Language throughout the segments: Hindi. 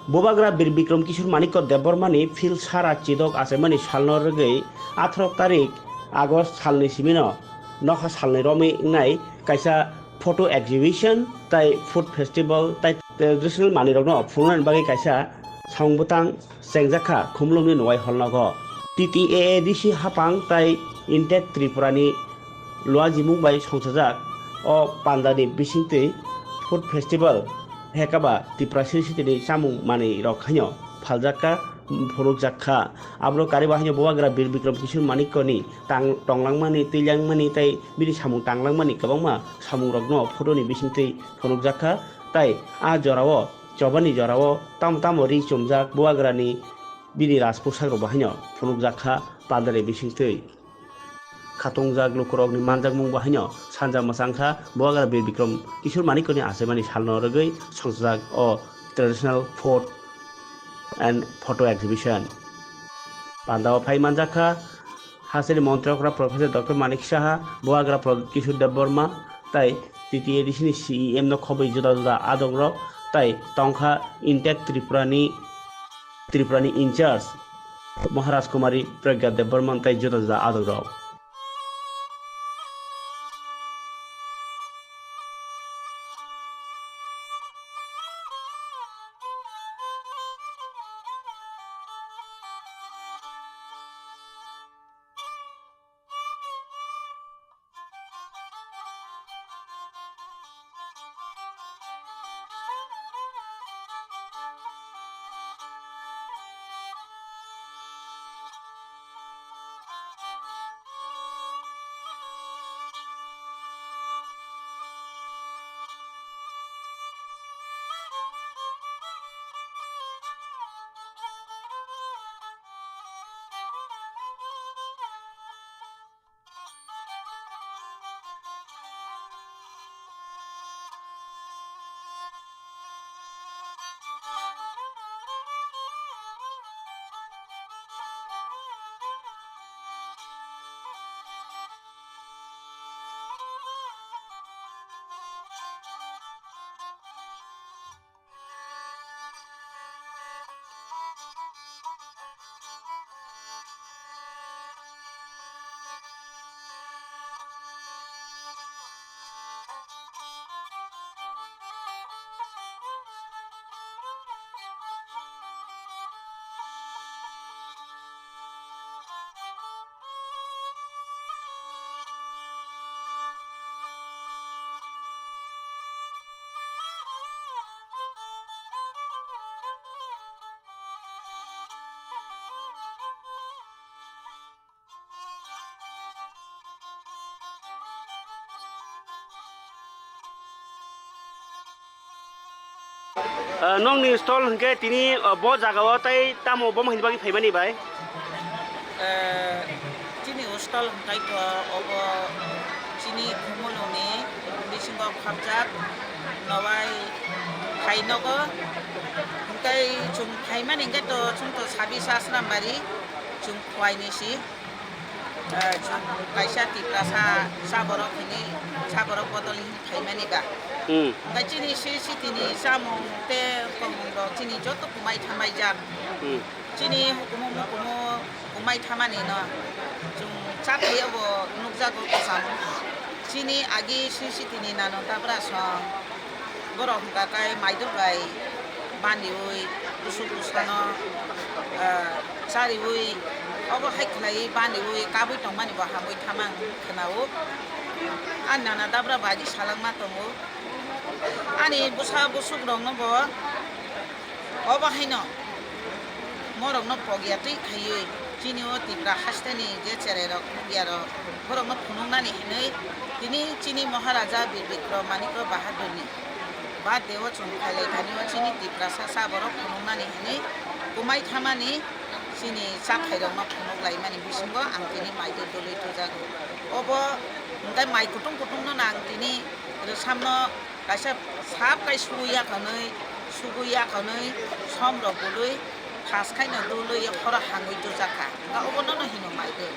Bobagra bir Bikram Kishur Maniko Debormani Phil Sara Chidok Asemani Shalnorgay 18 tarik Agos Salni Simino Noha Salni Romi Nai Kaisa photo exhibition tai food festival tai traditional mani rokno phungnan bagi kaisa sangbutang sengjaka khumlumni noi holnago TTAADC hapang tai Intek Tripurani Luajimung bai songsajak o pandani bisingtui food festival hekaba Tripura City samung mani rok hanyo phaljaka phurukjakha abro karibahino bobagra bir Bikram Kishur Manikoni tonglangmani tilyangmani tai bini samung tanglangmani kabangma samung rokno photoni bisingtui phurukjakha tai a jorao chobani jorao tam ri chumjak bobagrani bini rajposak rok bahino phurukjakha pandani bisingtui Katongjak lukurokni manjakmung bahino sanja masangkha bobagra bir Bikram Kishur Manikoni asemani salnorogoi songjak o traditional food and photo exhibition. Pandao Pai Manjaka Haseri Montrakra Professor Dr. Manik Saha Boagra Kishur Deborma Tai TTADC CEM no Khobai Juda Juda Adongrok Tai Tongkha Intek Tripurani in charge Maharaj Kumari Pragya Deborman Tai Juda Juda Adongrok. Nong ni stall hingke tini bo jagao tai tamo bom hinbagi phaimani bai tini stall hingkai to obo tini khumuluni bisingo khabjak nawai phainogo hingkai chung phaimani hingkai to chung to 26 asnambari chung khwainisi chung kaisa tiprasa saborok hini saborok bodoli phaimani ba Ngai chini si tini samung te pengungro chini joto kumai thamai jak chini hukumu kumai thamani no chung chathi abo nukjago kasam chini agi si tini nano tabra so borok ka kai maido bai bani oi busu busano sari oi abo haiklai bani oi kabui tongmani ba hamui thamang khnao annana dabra baji salangma tongo ani busa busuk rong no bo oba haino morong no pogiati khayui chini o Tripura hastani je chere rok ya ro borong no phunung nani hinai tini chini Maharaja Bir Bikram Maniko Bahadur ni ba dewa chung khalai thani o chini Tripura sa borok phunung nani hinai kumai thamani chini sa khairong no phunuk lai mani bisingo ang tini maido doloi thojago obo ngai mai kutung no nang tini samno kaisa sap kai suya kanai somro boloi khas khaina doloi khora hangoi dojaka ga obono no hino maide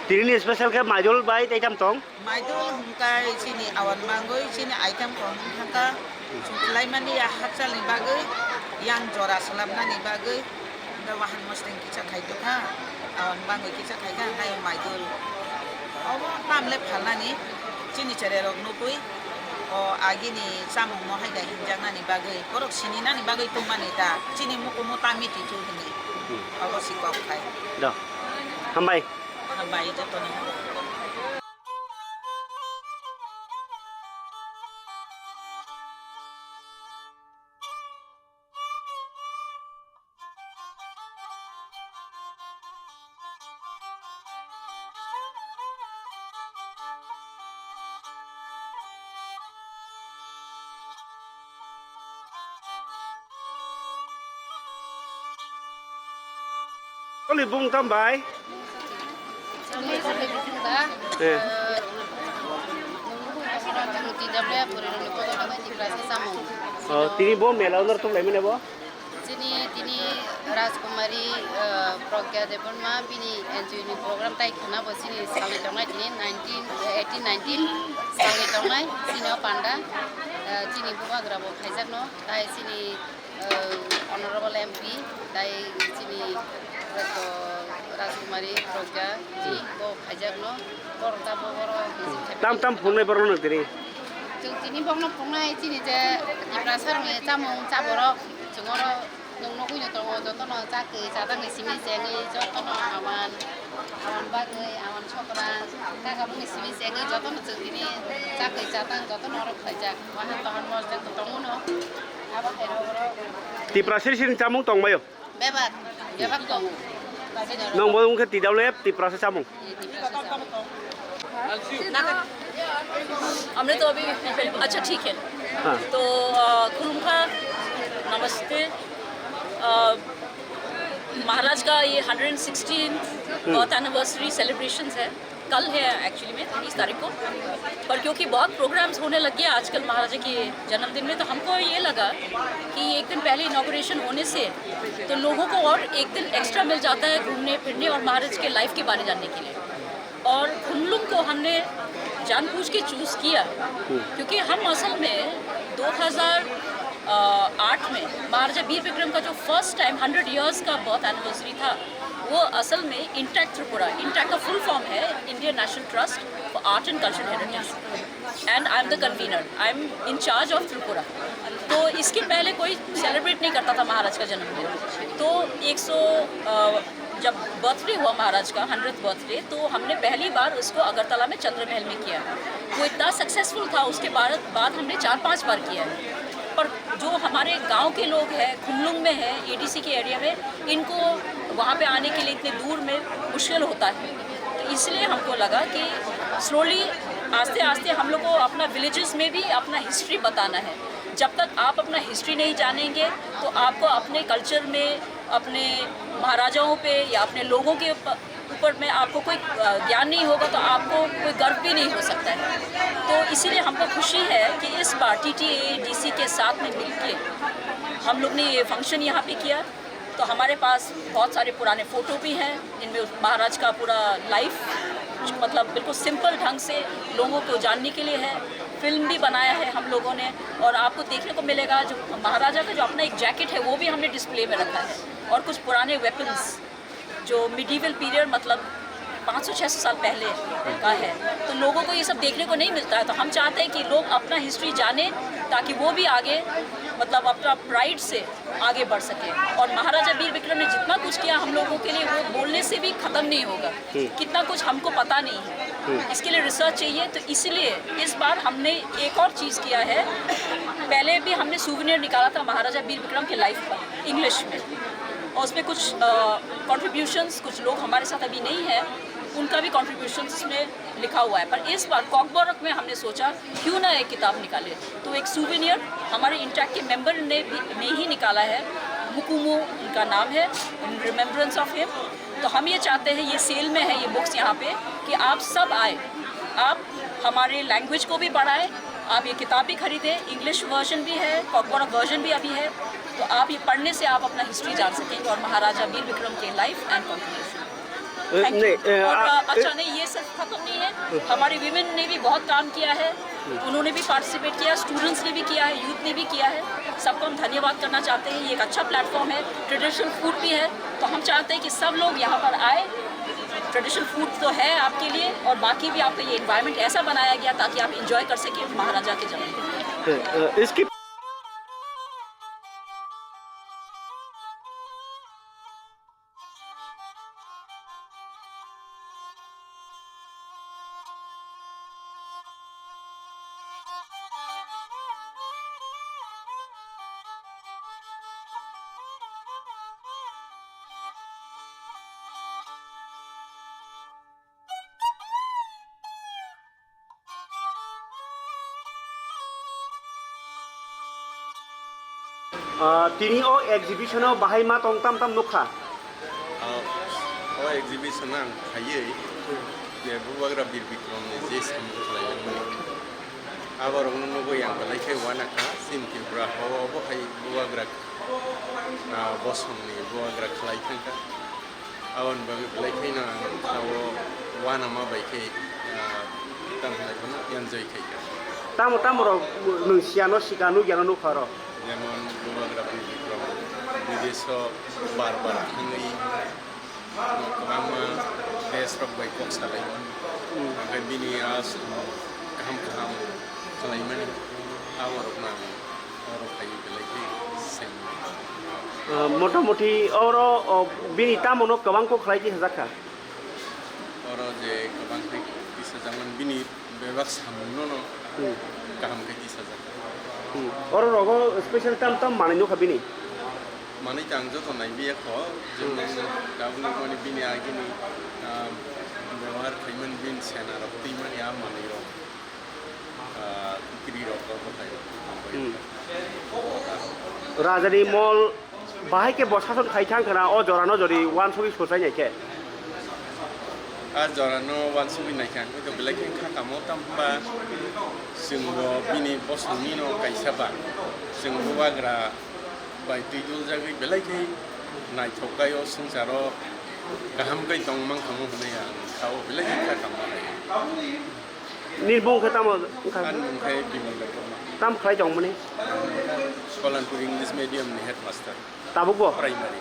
tini special ke majol bai item tong maidol hungkai chini awan mangoi chini item kong hangka suklai mani ya haksal ni bagai yang jora salamnani bagai da wahan mosteng kicha khaitoka awan bangoi kicha khaika hai maigul obo pamle phalani chini chere rok nukui o agini samung mo hai da hinjangnani bagai borok sininani bagai tumani da chini mukumu tamiti tu hini obo sikok khai dah hambai hambai jatoni có lì bung tam bài Sampai sampai bikin dah. Nunggu jangan tidak boleh boleh nunggu kalau dengan di kelas sama. tini bo mela unar tum lai mene bo Sini tini Rajkumari Pragya Devan ma bini NGO program tai khana bo sini sangi tongai tini 1819 sangi tongai sini panda sini buka grabo khaijak no tai sini honorable MP tai sini Rajkumari Pragya ji bo khaijak no korta bo boro tam tam phun nei baro nak tini Jeng sini bong nong pungai sini je di prasar nge camung caboro jengoro nong nong punya tongo joto no cake catang nge simi sengi joto no awan bagai awan cokran kakak nge simi sengi joto no jeng sini cake catang joto no orang kerja wahan tahan mos jeng tongo no apa hero boro ti prasir sin chamung tong bayo bebak tongo nong bo ke ti dau lep ti prasir chamung हमने तो अभी अच्छा ठीक है हाँ तो खुलुमखा नमस्ते महाराज का ये 116 बर्थ एनिवर्सरी सेलिब्रेशंस है कल है एक्चुअली में 30 तारीख को पर क्योंकि बहुत प्रोग्राम्स होने लग गए आजकल महाराजा के जन्मदिन में तो हमको ये लगा कि एक दिन पहले इनॉग्रेशन होने से तो लोगों को और एक दिन एक्स्ट्रा मिल जाता है घूमने फिरने और महाराज के लाइफ के बारे जानने के लिए और खुमलुंग को हमने जानबूझ के चूज़ किया क्योंकि हम असल में 2008 में महाराजा वीर विक्रम का जो फर्स्ट टाइम 100 इयर्स का बर्थ एनिवर्सरी था वो असल में इंटैक्ट त्रिपुरा इंटैक्ट का फुल फॉर्म है Indian national trust for art and cultural heritage and I am the convener I am in charge of Tripura तो इसके पहले कोई सेलिब्रेट नहीं करता था महाराज का जन्मदिन तो 100 जब बर्थडे हुआ महाराज का 100th बर्थडे तो हमने पहली बार उसको अगरतला में चंद्र महल में किया वो इतना सक्सेसफुल था उसके बाद हमने 4-5 बार किया है पर जो हमारे गांव के लोग हैं खुमलुंग में है एडीसी के एरिया में इनको वहाँ पे आने के लिए इतने दूर में मुश्किल होता है तो इसलिए हमको लगा कि स्लोली आस्ते आस्ते हम लोग को अपना विलेजेस में भी अपना हिस्ट्री बताना है जब तक आप अपना हिस्ट्री नहीं जानेंगे तो आपको अपने कल्चर में अपने महाराजाओं पे या अपने लोगों के ऊपर में आपको कोई ज्ञान नहीं होगा तो आपको कोई गर्व भी नहीं हो सकता है तो इसीलिए हमको खुशी है कि इस बार TTA DC के साथ में मिलके हम लोग ने ये फंक्शन यहाँ पे किया तो हमारे पास बहुत सारे पुराने फ़ोटो भी हैं इनमें महाराज का पूरा लाइफ मतलब बिल्कुल सिंपल ढंग से लोगों को जानने के लिए है फिल्म भी बनाया है हम लोगों ने और आपको देखने को मिलेगा जो महाराजा का जो अपना एक जैकेट है वो भी हमने डिस्प्ले में रखा है और कुछ पुराने वेपन्स जो मिडीवल पीरियड मतलब 500-600 साल पहले का है तो लोगों को ये सब देखने को नहीं मिलता है तो हम चाहते हैं कि लोग अपना हिस्ट्री जाने ताकि वो भी आगे मतलब अपना प्राइड से आगे बढ़ सके और महाराजा वीर विक्रम ने जितना कुछ किया हम लोगों के लिए वो बोलने से भी ख़त्म नहीं होगा कितना कुछ हमको पता नहीं है इसके लिए रिसर्च चाहिए तो इसलिए इस बार हमने एक और चीज़ किया है पहले भी हमने सूवेनियर निकाला था महाराजा वीर विक्रम के लाइफ पर इंग्लिश में और उसमें कुछ कॉन्ट्रीब्यूशंस कुछ लोग हमारे साथ अभी नहीं है उनका भी कॉन्ट्रीब्यूशंस इसमें लिखा हुआ है पर इस बार कॉकबोरक में हमने सोचा क्यों ना एक किताब निकाले तो एक सूवेनियर हमारे इंटैक्ट के मेंबर ने ही निकाला है मुकुमो उनका नाम है इन रिमेम्बरेंस ऑफ हिम तो हम ये चाहते हैं ये सेल में है ये बुक्स यहाँ पे कि आप सब आए आप हमारे लैंग्वेज को भी पढ़ाएं आप ये किताब भी खरीदें इंग्लिश वर्जन भी है कॉकबोरक वर्जन भी अभी है तो आप ये पढ़ने से आप अपना हिस्ट्री जान सकेंगे और महाराजा वीर विक्रम के लाइफ एंड कॉन्ट्रीब्यूशन और अच्छा नहीं ये सिर्फ खत्म नहीं है हमारी विमेन ने भी बहुत काम किया है उन्होंने भी पार्टिसिपेट किया, स्टूडेंट्स ने भी किया है, यूथ ने भी किया है। सबको हम धन्यवाद करना चाहते हैं। ये एक अच्छा प्लेटफॉर्म है, ट्रेडिशनल फूड भी है, तो हम चाहते हैं कि सब लोग यहाँ पर आए। ट्रेडिशनल फूड तो है आपके लिए, और बाकी भी आपका ये इन्वायरमेंट ऐसा बनाया गया ताकि आप इंजॉय कर सकें महाराजा के जमाने में। इसकी তিনি ও এক্সিবিশনাव बाहाय मा दं ताम ताम नुखा एग्जिबिशन आं थायो जे बुवाग्रा बीर बिक्रमनि जे सामने खालामदोंमोन आबारावनो नुबाय आं बालायखाय वानाखा सिमकिफ्रा बहाय बुवाग्रा बसंनि बुवाग्रा खालायखांखा आवन बागै बालायखायना आव वाना माबायखाय तामलायखौनो एन्जय खायखा ताम तामरो नोंसियानो सिगानो गियानो नुखारो যেমন বুবাগ্রা बीर बिक्रम বিদেশও বারবার थाङै गोबां देश रबबाय कक सालायोमोन ओमफ्राय बिनि गाहाम गाहाम खालायोमोन आवारना रखायो बेलायखै सेम मोटामोटी और बिनि तामनो गोबांखौ खालायदि हाजाखा और जे गोबां दिसाजामोन बिनि बेबार सामनो गाहाम खै दिसाजाखा और रगो स्पेशल ताम ताम मानैनो खाबिनि माने जांजो तो नाय बिया खो जों गावनि माने बिनि आगिनि व्यवहार खैमन बिन सेना रक्ति माने आ माने रो क्रि रो बहाय राजानि मल बाहाय के बसासन खायथां खना अ जरानो जरि वान सगि सोसाय नायखे आ जरानो वान सगि नायखां तो बेलायखै खाकामो तामबा जोंबो बिनि बसंनि न कायसाबा जों बुवाग्रा बाय दैदुल जागै बेलायखै नायथकायो संसारो गाहामखै दं मांखामो होननाया खाव बेलायखै खाकामो निर्बुं खताम आनखाय बिमल लेखमा ताम खाय जं मने सलानपुर इंलिश मीडियम नि हेडमास्टर ताबुक प्राइमारी